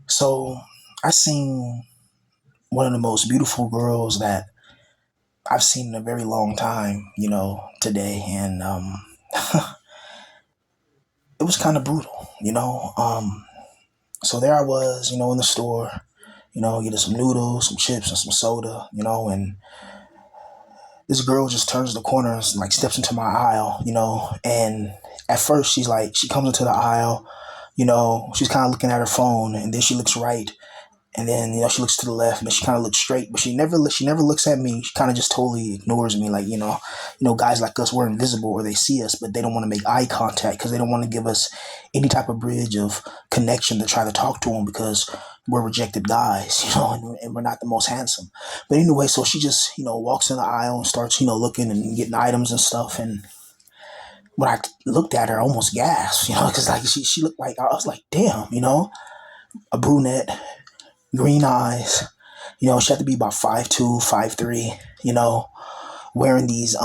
So I seen one of the most beautiful girls that I've seen in a very long time, today, and it was kind of brutal. So there I was, in the store, getting some noodles, some chips, and some soda, and this girl just turns the corner and like steps into my aisle, and at first she comes into the aisle, she's kind of looking at her phone, and then she looks right. And then she looks to the left, and then she kind of looks straight, but she never looks at me. She kind of just totally ignores me, like guys like us, we're invisible, or they see us, but they don't want to make eye contact because they don't want to give us any type of bridge of connection to try to talk to them because we're rejected guys, and we're not the most handsome. But anyway, so she just walks in the aisle and starts looking and getting items and stuff. And when I looked at her, I almost gasped, because like she looked like, I was like, damn, a brunette, green eyes. She had to be about 5'2", 5'3", wearing these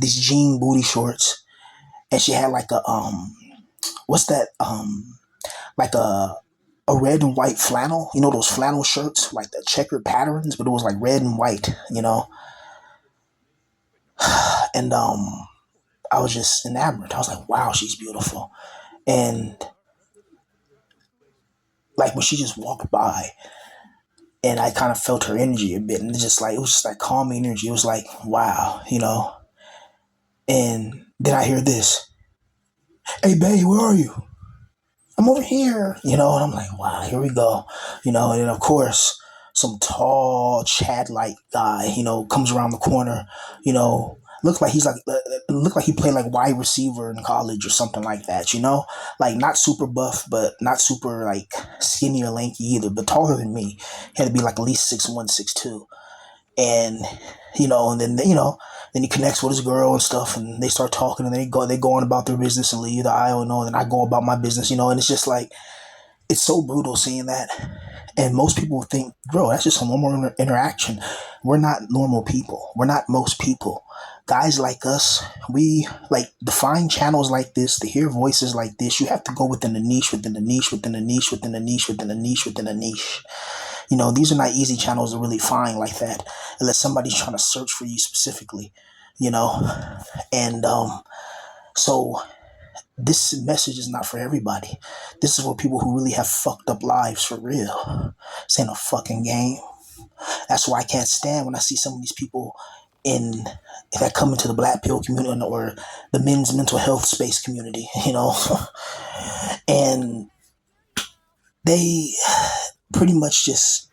jean booty shorts. And she had like a what's that? Like a red and white flannel, those flannel shirts, like the checkered patterns, but it was like red and white. And I was just enamored. I was like, wow, she's beautiful. And like when she just walked by, and I kind of felt her energy a bit, and it was just like calming energy. It was like, wow. And then I hear this, "Hey, babe, where are you?" "I'm over here," and I'm like, wow, here we go, and then of course, some tall Chad-like guy, comes around the corner, looks like look like he played like wide receiver in college or something like that, like not super buff, but not super like skinny or lanky either, but taller than me. He had to be like at least 6'1", 6'2". And and then then he connects with his girl and stuff, and they start talking, and they go on about their business and leave the aisle, and then I go about my business, and it's just like, it's so brutal seeing that. And most people think, bro, that's just a normal interaction. We're not normal people. We're not most people. Guys like us, we like to find channels like this, to hear voices like this. You have to go within the niche, within the niche, within the niche, within the niche, within the niche, within the niche. These are not easy channels to really find like that, unless somebody's trying to search for you specifically, you know. And so this message is not for everybody. This is for people who really have fucked up lives for real. This ain't a fucking game. That's why I can't stand when I see some of these people in that come into the black pill community or the men's mental health space community, and they pretty much just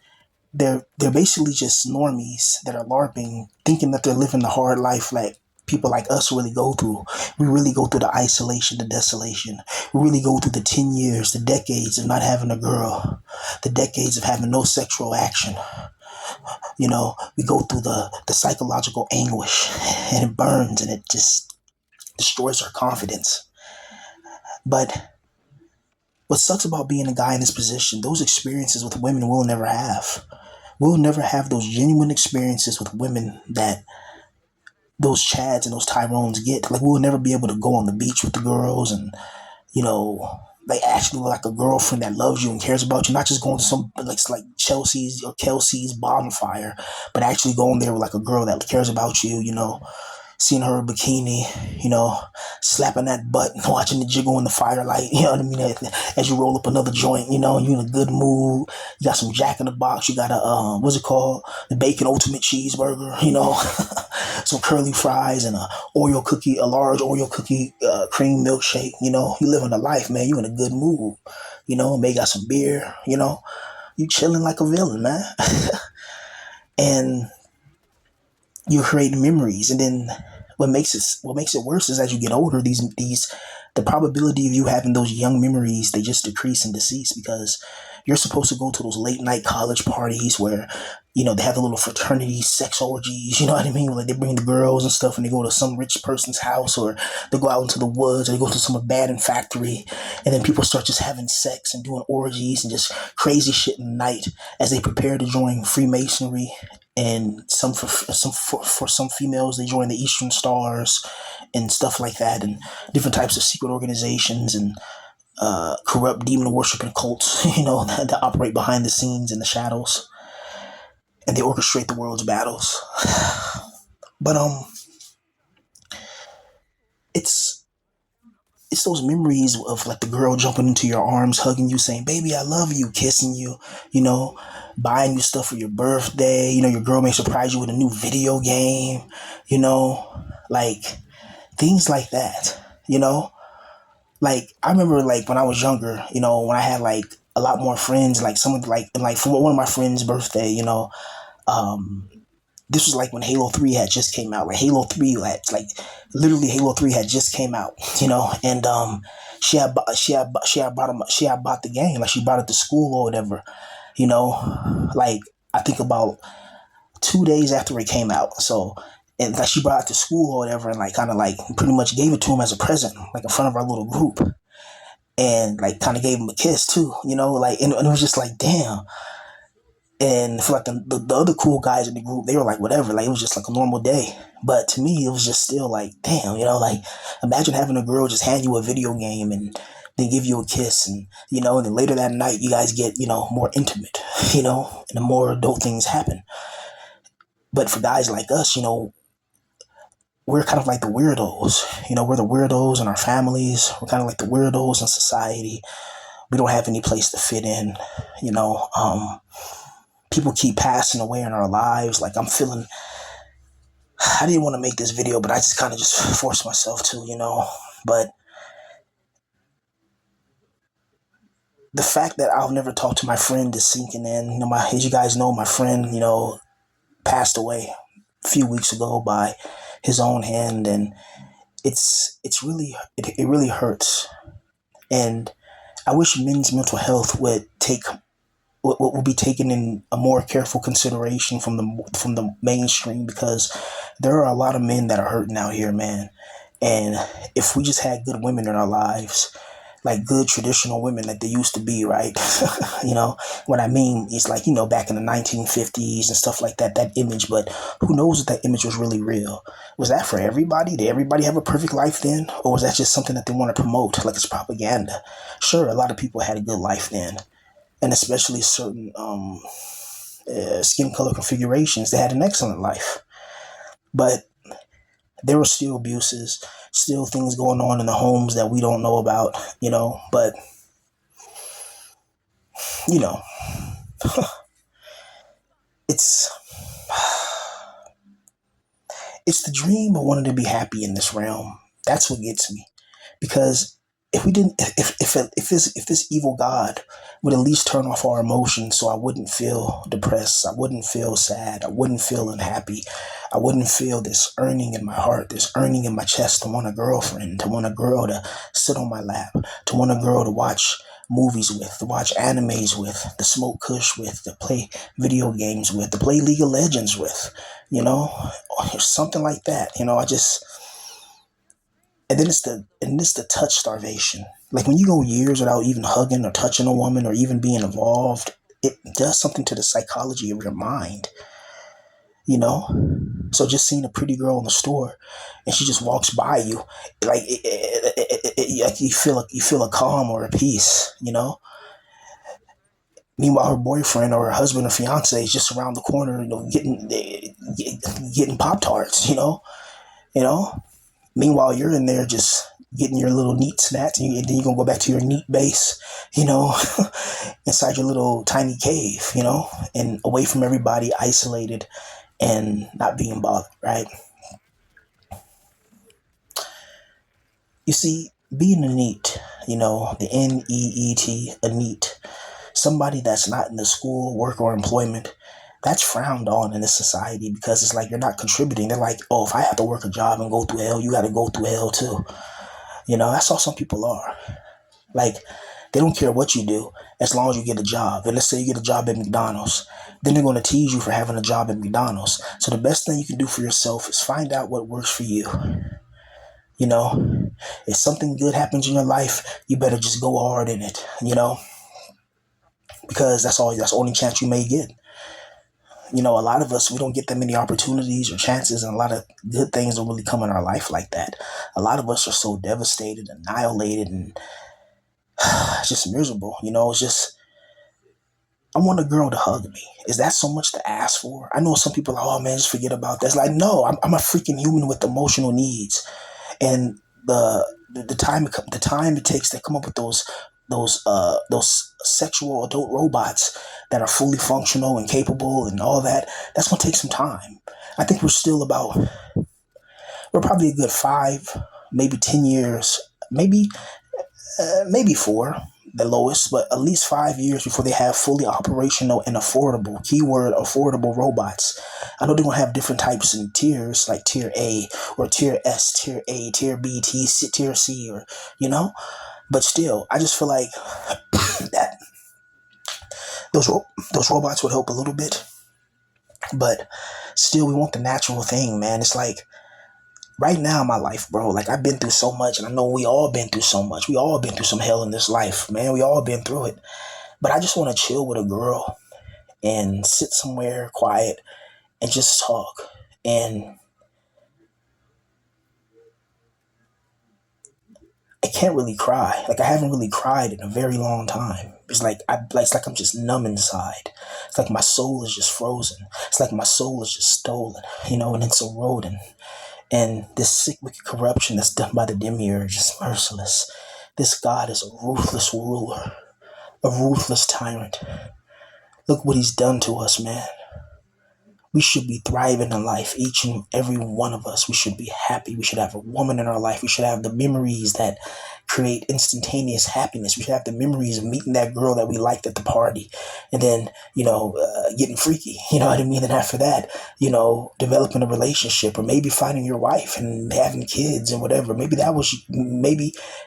they're basically just normies that are LARPing, thinking that they're living the hard life like people like us really go through. We really go through the isolation, the desolation. We really go through the 10 years, the decades of not having a girl, the decades of having no sexual action. We go through the psychological anguish, and it burns, and it just destroys our confidence. But what sucks about being a guy in this position, those experiences with women we'll never have. We'll never have those genuine experiences with women that those Chads and those Tyrones get. Like, we'll never be able to go on the beach with the girls and, like actually like a girlfriend that loves you and cares about you, not just going to some like Chelsea's or Kelsey's bonfire, but actually going there with like a girl that cares about you, seeing her in bikini, slapping that butt and watching the jiggle in the firelight, you know what I mean? As you roll up another joint, you in a good mood. You got some Jack in the Box. You got what's it called? The bacon ultimate cheeseburger, some curly fries and a large Oreo cookie, cream milkshake. You living a life, man. You in a good mood. May got some beer. You chilling like a villain, man. And you create memories, and then what makes it worse is as you get older, the probability of you having those young memories, they just decrease and decease, because you're supposed to go to those late night college parties where they have the little fraternity sex orgies, you know what I mean, like they bring the girls and stuff, and they go to some rich person's house, or they go out into the woods, or they go to some abandoned factory, and then people start just having sex and doing orgies and just crazy shit in the night as they prepare to join Freemasonry. And for some females, they join the Eastern Stars and stuff like that, and different types of secret organizations. And corrupt demon worshiping cults, that operate behind the scenes in the shadows, and they orchestrate the world's battles. But it's it's those memories of like the girl jumping into your arms, hugging you, saying, "Baby, I love you," kissing you, you know, buying you stuff for your birthday. Your girl may surprise you with a new video game, you know, like things like that. Like I remember like when I was younger, when I had like a lot more friends, like someone like for one of my friends' birthday, um this was like when Halo 3 had just came out. Like Halo 3 had like literally Halo 3 had just came out, and she had bought the game, like she brought it to school or whatever, like I think about 2 days after it came out. So and like she brought it to school or whatever, and like kind of like pretty much gave it to him as a present, like in front of our little group, and like kind of gave him a kiss too, like and it was just like damn. And for like the other cool guys in the group, they were like whatever, like it was just like a normal day. But to me, it was just still like damn, like imagine having a girl just hand you a video game and then give you a kiss, and then later that night you guys get more intimate, and the more adult things happen. But for guys like us, we're kind of like the weirdos. We're the weirdos in our families. We're kind of like the weirdos in society. We don't have any place to fit in. You know, people keep passing away in our lives. Like I'm feeling, I didn't want to make this video, but I just kind of just forced myself to, But the fact that I've never talked to my friend is sinking in. As you guys know, my friend, passed away a few weeks ago by his own hand, and it really hurts. And I wish men's mental health would take what will be taken in a more careful consideration from the mainstream, because there are a lot of men that are hurting out here, man. And if we just had good women in our lives, like good traditional women that they used to be, right? What I mean is like, back in the 1950s and stuff like that, that image, but who knows if that image was really real? Was that for everybody? Did everybody have a perfect life then? Or was that just something that they want to promote? Like it's propaganda. Sure, a lot of people had a good life then. And especially certain skin color configurations, they had an excellent life. But there were still abuses, still things going on in the homes that we don't know about, but, you know, it's the dream of wanting to be happy in this realm. That's what gets me. Because if we didn't, if this evil God would at least turn off our emotions, so I wouldn't feel depressed, I wouldn't feel sad, I wouldn't feel unhappy, I wouldn't feel this yearning in my heart, this yearning in my chest to want a girlfriend, to want a girl to sit on my lap, to want a girl to watch movies with, to watch animes with, to smoke kush with, to play video games with, to play League of Legends with, or something like that. I just. And then it's the touch starvation. Like when you go years without even hugging or touching a woman or even being involved, it does something to the psychology of your mind, you know? So just seeing a pretty girl in the store and she just walks by you, like like you feel a calm or a peace, Meanwhile, her boyfriend or her husband or fiance is just around the corner, getting Pop Tarts, you know. Meanwhile, you're in there just getting your little neat snacks, and then you're going to go back to your neat base, inside your little tiny cave, and away from everybody, isolated and not being bothered, right? You see, being a neat, the NEET, a neat, somebody that's not in the school, work, or employment, that's frowned on in this society, because it's like you're not contributing. They're like, oh, if I have to work a job and go through hell, you got to go through hell too. That's how some people are. Like, they don't care what you do as long as you get a job. And let's say you get a job at McDonald's. Then they're going to tease you for having a job at McDonald's. So the best thing you can do for yourself is find out what works for you. If something good happens in your life, you better just go hard in it, because that's the only chance you may get. A lot of us, we don't get that many opportunities or chances, and a lot of good things don't really come in our life like that. A lot of us are so devastated, annihilated, and it's just miserable. It's just I want a girl to hug me. Is that so much to ask for? I know some people are like, oh man, just forget about that. It's like, no, I'm a freaking human with emotional needs, and the time it takes to come up with those sexual adult robots that are fully functional and capable and all that. That's gonna take some time. I think we're probably a good 5, maybe 10 years, maybe 4, the lowest, but at least 5 years before they have fully operational and affordable, keyword affordable robots. I know they're gonna have different types and tiers, like tier A or tier S, tier A, tier B, tier C, or But still, I just feel like that those robots would help a little bit, but still, we want the natural thing, man. It's like right now in my life, bro, like I've been through so much, and I know we all been through so much. We all been through some hell in this life, man. We all been through it. But I just want to chill with a girl and sit somewhere quiet and just talk. And I can't really cry. Like I haven't really cried in a very long time. It's like I'm just numb inside. It's like my soul is just frozen. It's like my soul is just stolen, and it's eroding. And this sick, wicked corruption that's done by the demiurge is merciless. This God is a ruthless ruler, a ruthless tyrant. Look what he's done to us, man. We should be thriving in life, each and every one of us. We should be happy. We should have a woman in our life. We should have the memories that create instantaneous happiness. We should have the memories of meeting that girl that we liked at the party, and then getting freaky. You know what I mean? And after that, developing a relationship, or maybe finding your wife and having kids and whatever. Maybe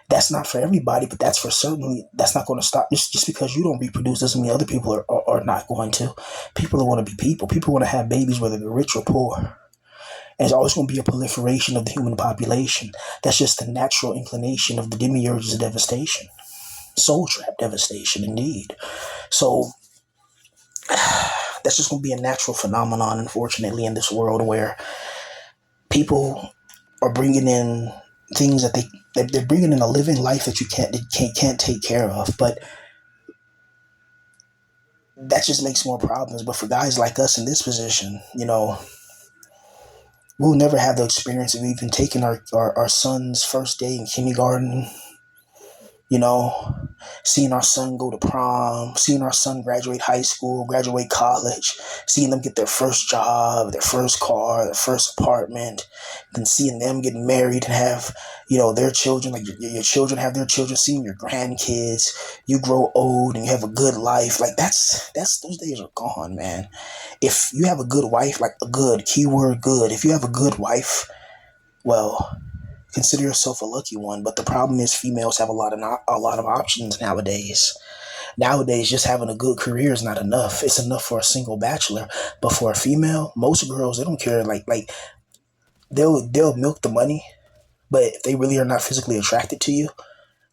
that's not for everybody, but that's for certainly that's not going to stop. Just because you don't reproduce doesn't mean other people are not going to. People want to be people. People want to have babies, whether they're rich or poor. And there's always going to be a proliferation of the human population. That's just the natural inclination of the demiurge's devastation. Soul trap devastation, indeed. So that's just going to be a natural phenomenon, unfortunately, in this world where people are bringing in things that they're bringing in a living life that you can't take care of. But that just makes more problems. But for guys like us in this position, we'll never have the experience of even taking our son's first day in kindergarten, you know, seeing our son go to prom, seeing our son graduate high school, graduate college, seeing them get their first job, their first car, their first apartment, then seeing them get married and have, their children, like your children have their children, seeing your grandkids, you grow old and you have a good life. Like that's those days are gone, man. If you have a good wife, like a good, keyword good, if you have a good wife, well, consider yourself a lucky one. But the problem is females have a lot of options nowadays. Nowadays, just having a good career is not enough. It's enough for a single bachelor, but for a female, most girls, they don't care. Like they'll milk the money, but if they really are not physically attracted to you,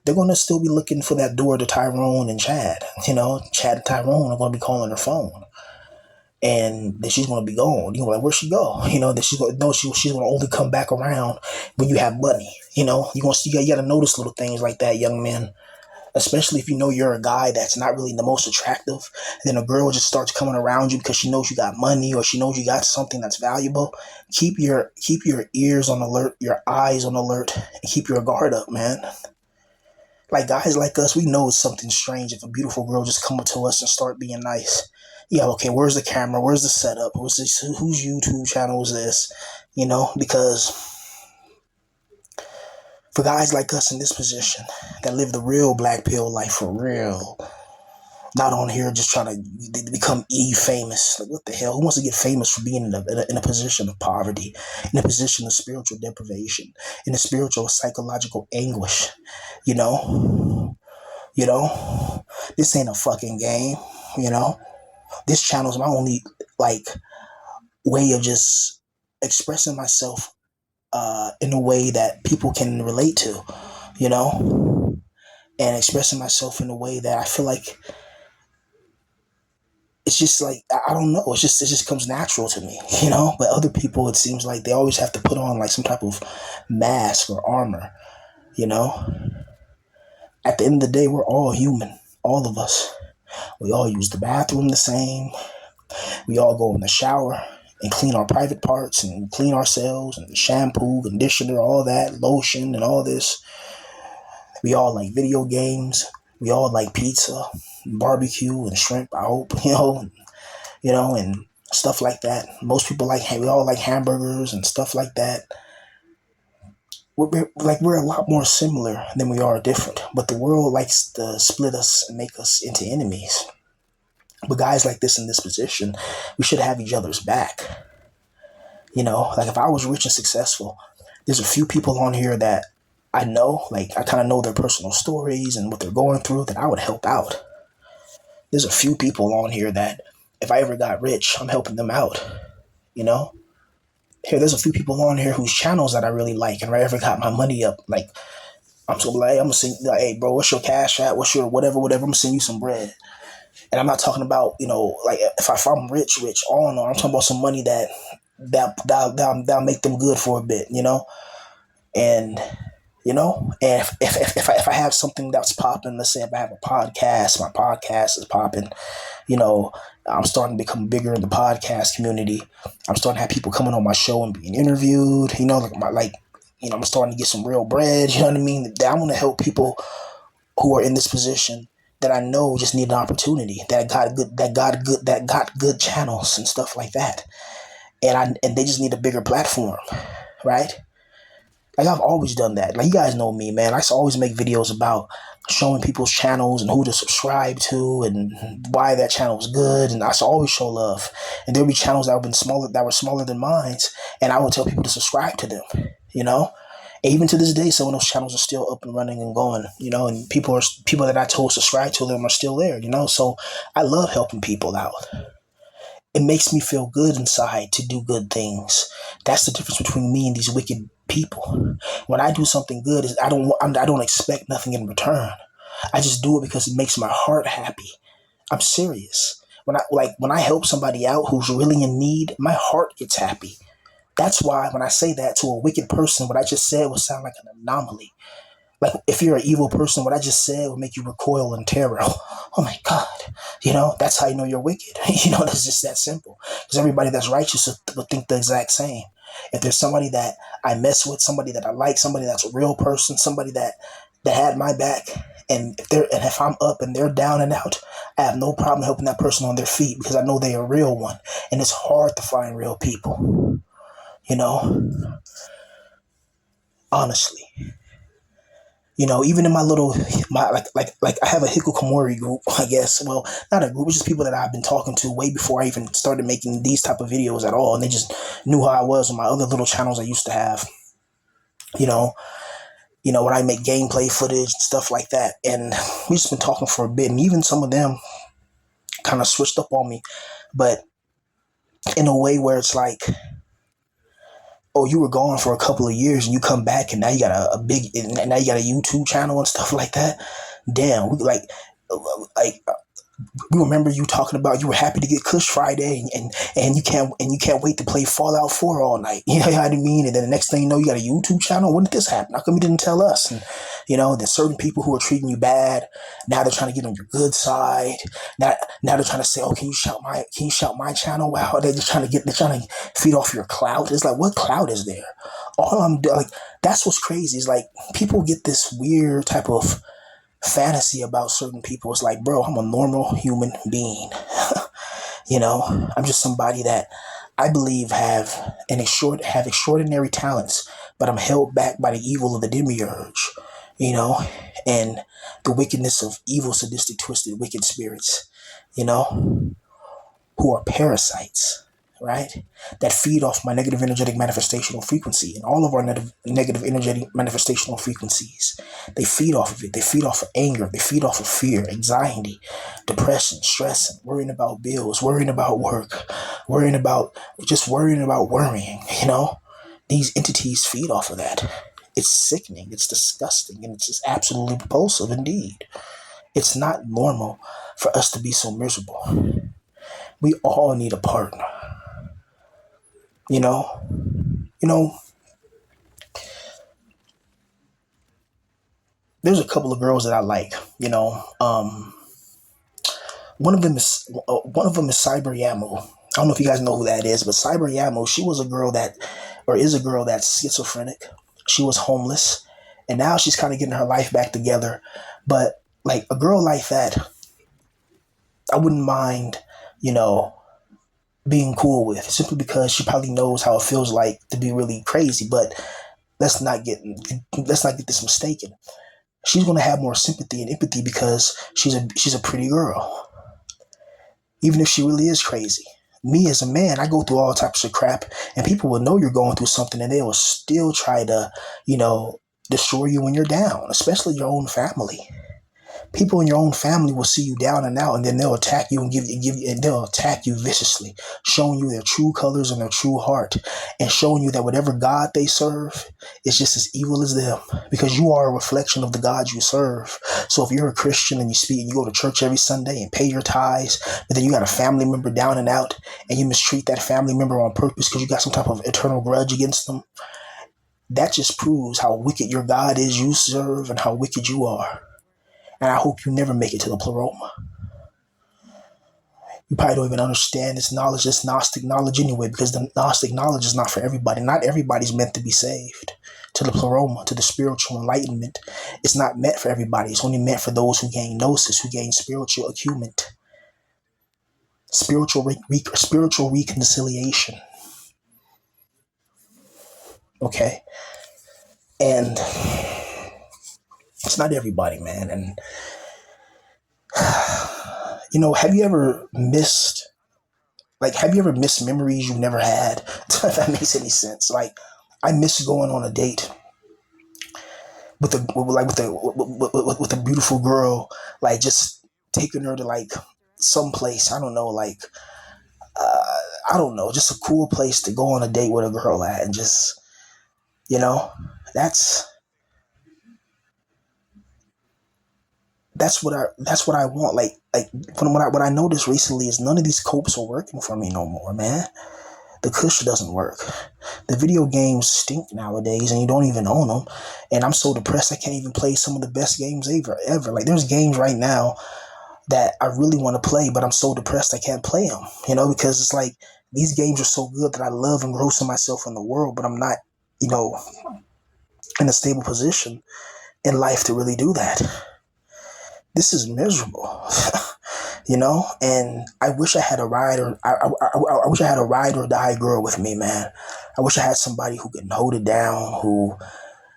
they're gonna still be looking for that door to Tyrone and Chad. Chad and Tyrone are gonna be calling her phone. And then she's gonna be gone. Like, where'd she go? That she's gonna no, she's gonna only come back around when you have money. You gotta notice little things like that, young men. Especially if you're a guy that's not really the most attractive, and then a girl just starts coming around you because she knows you got money or she knows you got something that's valuable. Keep your ears on alert, your eyes on alert, and keep your guard up, man. Like guys like us, we know it's something strange if a beautiful girl just come up to us and start being nice. Yeah, okay, where's the camera? Where's the setup? Who's this? Whose YouTube channel is this? Because for guys like us in this position that live the real black pill life for real, not on here just trying to become famous. Like, what the hell? Who wants to get famous for being in a position of poverty, in a position of spiritual deprivation, in a spiritual psychological anguish? You know, this ain't a fucking game. This channel is my only like way of just expressing myself in a way that people can relate to, and expressing myself in a way that I feel like it's just like I don't know. It just comes natural to me, But other people, it seems like they always have to put on like some type of mask or armor, At the end of the day, we're all human. All of us. We all use the bathroom the same. We all go in the shower and clean our private parts and clean ourselves and shampoo, conditioner, all that, lotion and all this. We all like video games. We all like pizza, barbecue and shrimp, I hope, and stuff like that. Most people we all like hamburgers and stuff like that. We're a lot more similar than we are different, but the world likes to split us and make us into enemies. But guys like this in this position, we should have each other's back. Like if I was rich and successful, there's a few people on here that I know, like I kind of know their personal stories and what they're going through that I would help out. There's a few people on here that if I ever got rich, I'm helping them out. You know, there's a few people on here whose channels that I really like, and if I ever got my money up, like I'm so like I'm gonna send, like, hey bro, what's your cash at? What's your whatever? I'm gonna send you some bread. And I'm not talking about, like if I'm rich, on, I'm talking about some money that'll make them good for a bit, and and if I have something that's popping, let's say if I have a podcast, my podcast is popping, you know, I'm starting to become bigger in the podcast community. I'm starting to have people coming on my show and being interviewed, I'm starting to get some real bread, you know what I mean? I want to help people who are in this position that I know just need an opportunity, that got good channels and stuff like that. And they just need a bigger platform, right? Like I've always done that. Like you guys know me, man. I used to always make videos about showing people's channels and who to subscribe to and why that channel was good. And I used to always show love. And there'll be channels that were smaller than mine, and I would tell people to subscribe to them. You know, and even to this day, some of those channels are still up and running and going. And people that I told subscribe to them are still there. So I love helping people out. It makes me feel good inside to do good things. That's the difference between me and these wicked people. When I do something good, I don't expect nothing in return. I just do it because it makes my heart happy. I'm serious. When I help somebody out who's really in need, my heart gets happy. That's why when I say that to a wicked person, what I just said would sound like an anomaly. Like if you're an evil person, what I just said would make you recoil in terror. Oh my God. That's how you know you're wicked. It's just that simple. Because everybody that's righteous would think the exact same. If there's somebody that I mess with, somebody that I like, somebody that's a real person, somebody that had my back, and if I'm up and they're down and out, I have no problem helping that person on their feet because I know they're a real one. And it's hard to find real people. Honestly. Even in my little, like I have a hikikomori group, I guess. Well, not a group, it's just people that I've been talking to way before I even started making these type of videos at all, and they just knew how I was on my other little channels I used to have. You know, when I make gameplay footage and stuff like that, and we just been talking for a bit, and even some of them kind of switched up on me, but in a way where it's like, oh, you were gone for a couple of years and you come back and now you got now you got a YouTube channel and stuff like that. Damn, like we remember you talking about you were happy to get Kush Friday and you can't wait to play Fallout 4 all night. You know what I mean? And then the next thing you know, you got a YouTube channel. When did this happen? How come you didn't tell us? And there's certain people who are treating you bad. Now they're trying to get on your good side. Now they're trying to say, oh, can you shout my channel? Wow, they're trying to feed off your clout. It's like, what clout is there? All I'm like, that's what's crazy. Is like people get this weird type of fantasy about certain people. It's like, bro, I'm a normal human being. I'm just somebody that I believe have extraordinary talents, but I'm held back by the evil of the demiurge, and the wickedness of evil, sadistic, twisted, wicked spirits, who are parasites, right? That feed off my negative energetic manifestational frequency and all of our negative energetic manifestational frequencies. They feed off of it. They feed off of anger. They feed off of fear, anxiety, depression, stress, worrying about bills, worrying about work, worrying about worrying, These entities feed off of that. It's sickening. It's disgusting. And it's just absolutely repulsive indeed. It's not normal for us to be so miserable. We all need a partner. You know, you know, there's a couple of girls that I like. One of them is Cyber Yamo. I don't know if you guys know who that is, but Cyber Yamo, she was a girl that, or is a girl that's schizophrenic. She was homeless, and now she's kind of getting her life back together. But like a girl like that, I wouldn't mind, you know, being cool with, simply because she probably knows how it feels like to be really crazy. But let's not get let's not get this mistaken. She's gonna have more sympathy and empathy because she's a pretty girl, even if she really is crazy. Me as a man, I go through all types of crap, and people will know you're going through something, and they will still try to, you know, destroy you when you're down, especially your own family. People in your own family will see you down and out, and then they'll attack you and and they'll attack you viciously, showing you their true colors and their true heart, and showing you that whatever God they serve is just as evil as them, because you are a reflection of the God you serve. So if you're a Christian and you go to church every Sunday and pay your tithes, but then you got a family member down and out, and you mistreat that family member on purpose because you got some type of eternal grudge against them, that just proves how wicked your God is you serve and how wicked you are. And I hope you never make it to the pleroma. You probably don't even understand this knowledge, this Gnostic knowledge anyway, because the Gnostic knowledge is not for everybody. Not everybody's meant to be saved to the pleroma, to the spiritual enlightenment. It's not meant for everybody. It's only meant for those who gain gnosis, who gain spiritual acumen, spiritual reconciliation. Okay, and it's not everybody, man. And have you ever missed? Like, have you ever missed memories you never had? If that makes any sense. Like, I miss going on a date with a beautiful girl, like just taking her to like someplace. I don't know, like I don't know, just a cool place to go on a date with a girl at, and just you know, that's that's what I want. Like what I noticed recently is none of these copes are working for me no more, man. The Kush doesn't work. The video games stink nowadays, and you don't even own them. And I'm so depressed I can't even play some of the best games ever. Like, there's games right now that I really want to play, but I'm so depressed I can't play them. Because it's like these games are so good that I love engrossing myself in the world, but I'm not, you know, in a stable position in life to really do that. This is miserable. And I wish I had a ride or I wish I had a ride or die girl with me, man. I wish I had somebody who can hold it down, who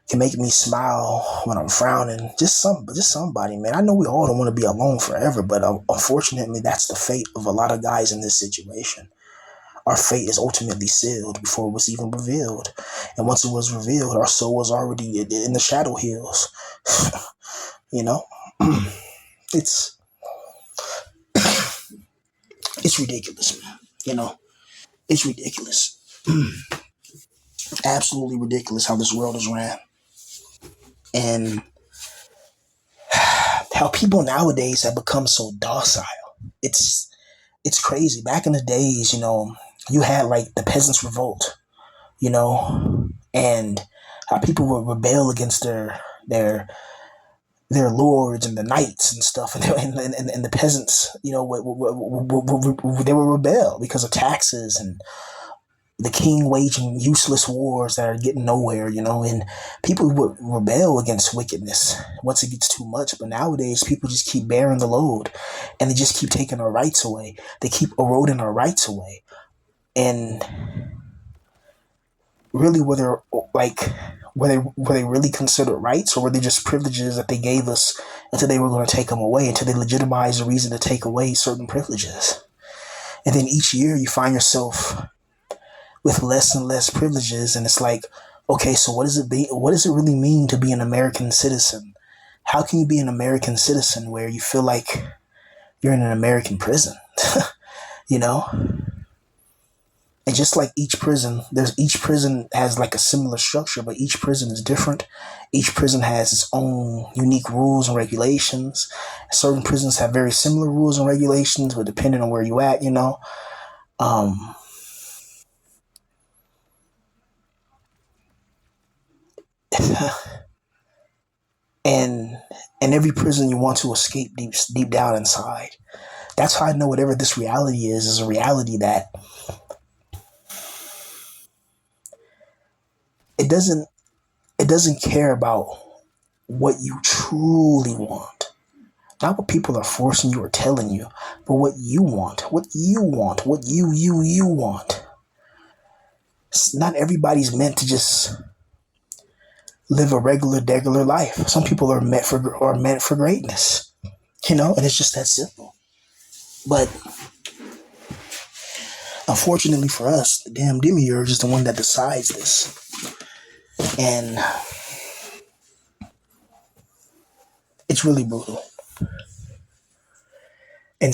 can make me smile when I'm frowning. Just somebody, man. I know we all don't want to be alone forever, but unfortunately, that's the fate of a lot of guys in this situation. Our fate is ultimately sealed before it was even revealed, and once it was revealed, our soul was already in the shadow hills. you know, it's it's ridiculous, man. It's ridiculous. Absolutely ridiculous how this world is ran, and how people nowadays have become so docile. It's it's crazy. Back in the days, you had like the peasants revolt, and how people would rebel against their lords and the knights and stuff, and the peasants, they would rebel because of taxes, and the king waging useless wars that are getting nowhere, and people would rebel against wickedness once it gets too much. But nowadays, people just keep bearing the load, and they just keep taking our rights away. They keep eroding our rights away. And really, were they really considered rights, or were they just privileges that they gave us until they were going to take them away, until they legitimized the reason to take away certain privileges? And then each year you find yourself with less and less privileges, and it's like, okay, so what does it really mean to be an American citizen? How can you be an American citizen where you feel like you're in an American prison? you know and just like each prison has like a similar structure, but each prison is different. Each prison has its own unique rules and regulations. Certain prisons have very similar rules and regulations, but depending on where you at, um and and every prison you want to escape deep down inside. That's how I know whatever this reality is a reality that it doesn't it doesn't care about what you truly want. Not what people are forcing you or telling you, but what you want. What you want. What you want. Not everybody's meant to just live a regular life. Some people are meant for greatness. And it's just that simple. But unfortunately for us, the damn demiurge is the one that decides this. And it's really brutal. And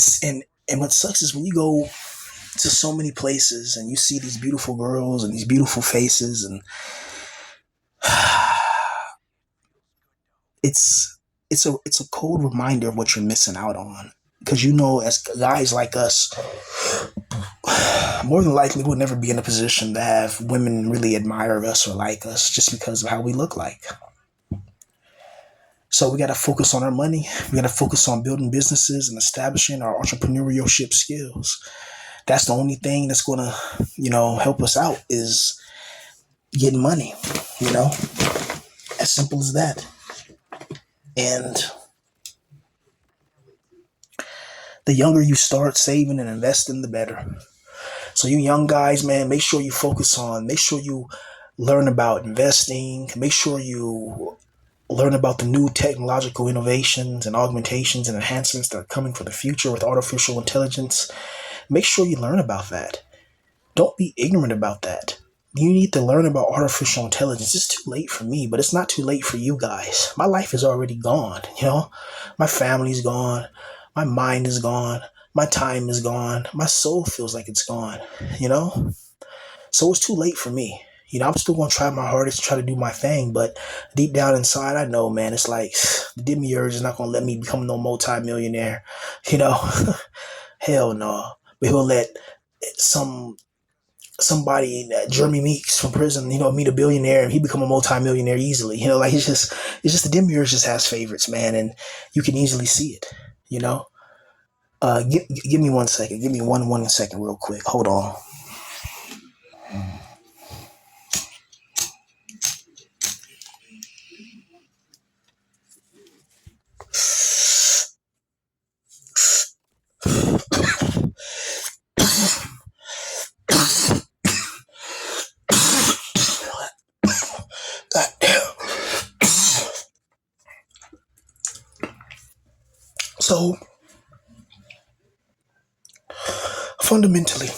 what sucks is when you go to so many places and you see these beautiful girls and these beautiful faces, and it's a cold reminder of what you're missing out on. Because as guys like us, more than likely we'll never be in a position to have women really admire us or like us just because of how we look like. So we got to focus on our money. We got to focus on building businesses and establishing our entrepreneurship skills. That's the only thing that's going to, help us out is getting money, as simple as that. And the younger you start saving and investing, the better. So you young guys, man, make sure you learn about investing. Make sure you learn about the new technological innovations and augmentations and enhancements that are coming for the future with artificial intelligence. Make sure you learn about that. Don't be ignorant about that. You need to learn about artificial intelligence. It's too late for me, but it's not too late for you guys. My life is already gone, My family's gone. My mind is gone. My time is gone. My soul feels like it's gone, you know? So it's too late for me. I'm still going to try my hardest to try to do my thing, but deep down inside, I know, man, it's like the demiurge is not going to let me become no multi-millionaire, you know? Hell no. But he'll let somebody, Jeremy Meeks from prison, meet a billionaire and he become a multi-millionaire easily. Like it's just the demiurge just has favorites, man, and you can easily see it, you know? Give me 1 second. Give me one second real quick. Hold on. God damn. So fundamentally,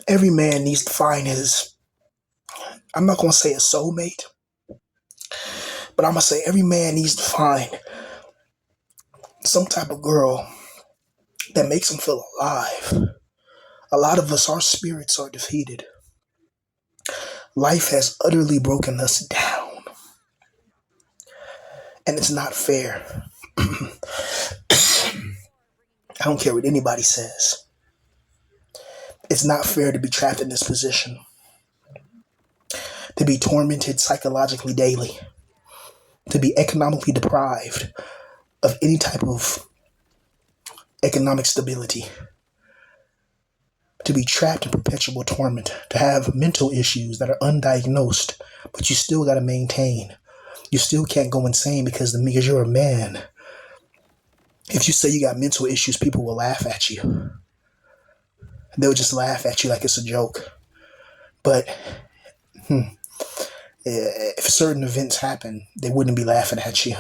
every man needs to find his, I'm not going to say a soulmate, but I'm going to say every man needs to find some type of girl that makes him feel alive. A lot of us, our spirits are defeated. Life has utterly broken us down, and it's not fair. I don't care what anybody says. It's not fair to be trapped in this position, to be tormented psychologically daily, to be economically deprived of any type of economic stability, to be trapped in perpetual torment, to have mental issues that are undiagnosed, but you still got to maintain. You still can't go insane because you're a man. If you say you got mental issues, people will laugh at you. They'll just laugh at you like it's a joke. But if certain events happen, they wouldn't be laughing at you.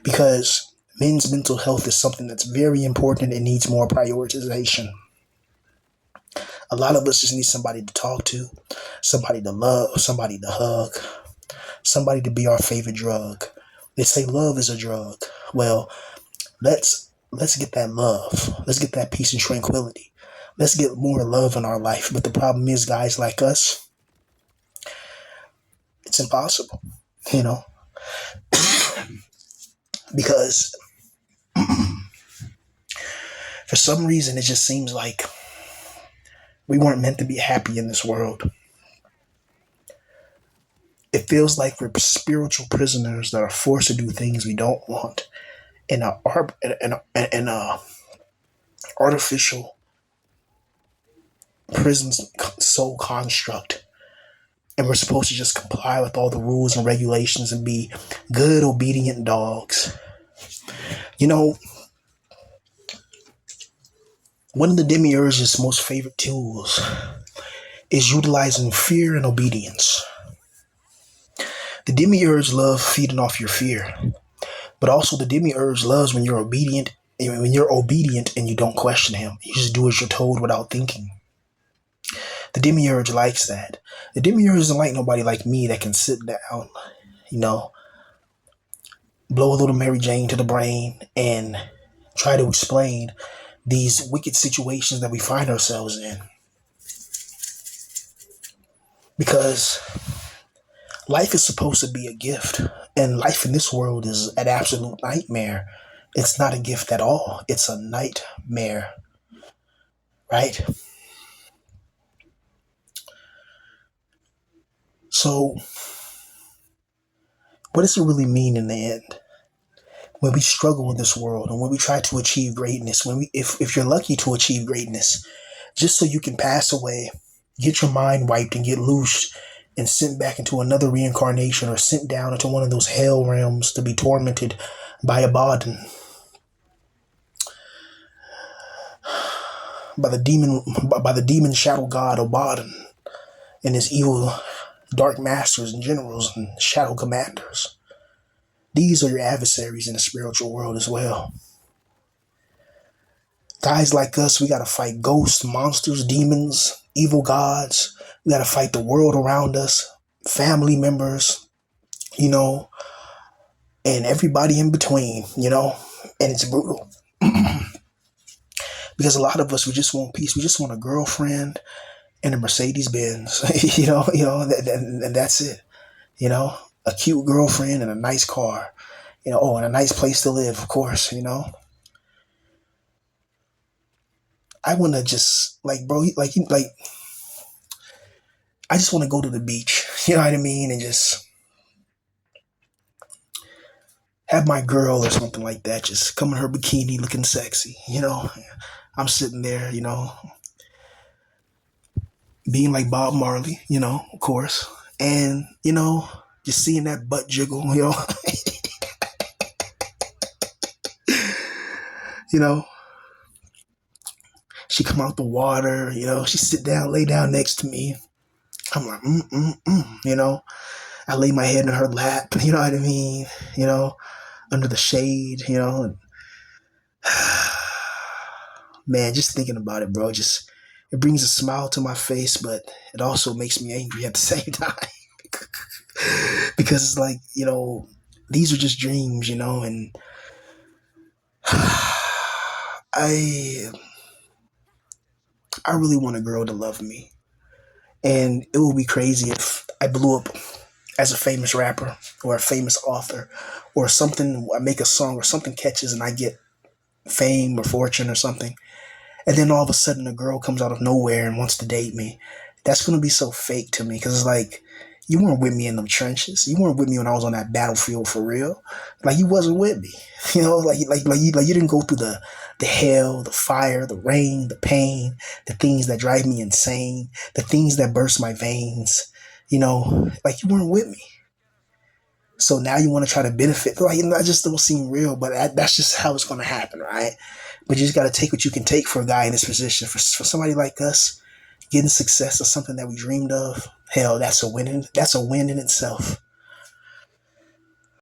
Because men's mental health is something that's very important and needs more prioritization. A lot of us just need somebody to talk to, somebody to love, somebody to hug, somebody to be our favorite drug. They say love is a drug. Well, let's get that love. Let's get that peace and tranquility. Let's get more love in our life. But the problem is, guys like us, it's impossible, you know, because for some reason it just seems like we weren't meant to be happy in this world. It feels like we're spiritual prisoners that are forced to do things we don't want in a artificial prison soul construct. And we're supposed to just comply with all the rules and regulations and be good, obedient dogs. You know, one of the demiurge's most favorite tools is utilizing fear and obedience. The demiurge loves feeding off your fear, but also the demiurge loves when you're obedient. When you're obedient and you don't question him, you just do as you're told without thinking. The demiurge likes that. The demiurge isn't like nobody like me that can sit down, you know, blow a little Mary Jane to the brain and try to explain these wicked situations that we find ourselves in. Because life is supposed to be a gift, and life in this world is an absolute nightmare. It's not a gift at all. It's a nightmare, right? So, what does it really mean in the end? When we struggle in this world and when we try to achieve greatness, if you're lucky to achieve greatness, just so you can pass away, get your mind wiped and get loosed and sent back into another reincarnation or sent down into one of those hell realms to be tormented by Abaddon, by the demon shadow god Abaddon and his evil dark masters and generals and shadow commanders. These are your adversaries in the spiritual world as well. Guys like us, we gotta fight ghosts, monsters, demons, evil gods. We gotta fight the world around us, family members, you know, and everybody in between, you know, and it's brutal. Because a lot of us, we just want peace. We just want a girlfriend and a Mercedes Benz, and that's it. You know, a cute girlfriend and a nice car, and a nice place to live, of course, I want to just I just want to go to the beach, you know what I mean? And just have my girl or something like that just come in her bikini looking sexy, I'm sitting there, being like Bob Marley, of course. And, just seeing that butt jiggle, you know, she come out the water, she sit down, lay down next to me. I'm like, I lay my head in her lap, you know what I mean? Under the shade, and, man, just thinking about it, bro, it brings a smile to my face, but it also makes me angry at the same time. Because it's like, these are just dreams, and I really want a girl to love me. And it would be crazy if I blew up as a famous rapper or a famous author or something. I make a song or something catches and I get fame or fortune or something. And then all of a sudden a girl comes out of nowhere and wants to date me. That's going to be so fake to me because it's like, you weren't with me in them trenches. You weren't with me when I was on that battlefield for real. Like you wasn't with me. Like you didn't go through the hell, the fire, the rain, the pain, the things that drive me insane, the things that burst my veins. Like you weren't with me. So now you want to try to benefit. Like, that just don't seem real, but that's just how it's going to happen, right? But you just got to take what you can take for a guy in this position. For somebody like us, getting success is something that we dreamed of. Hell, that's a win. That's a win in itself.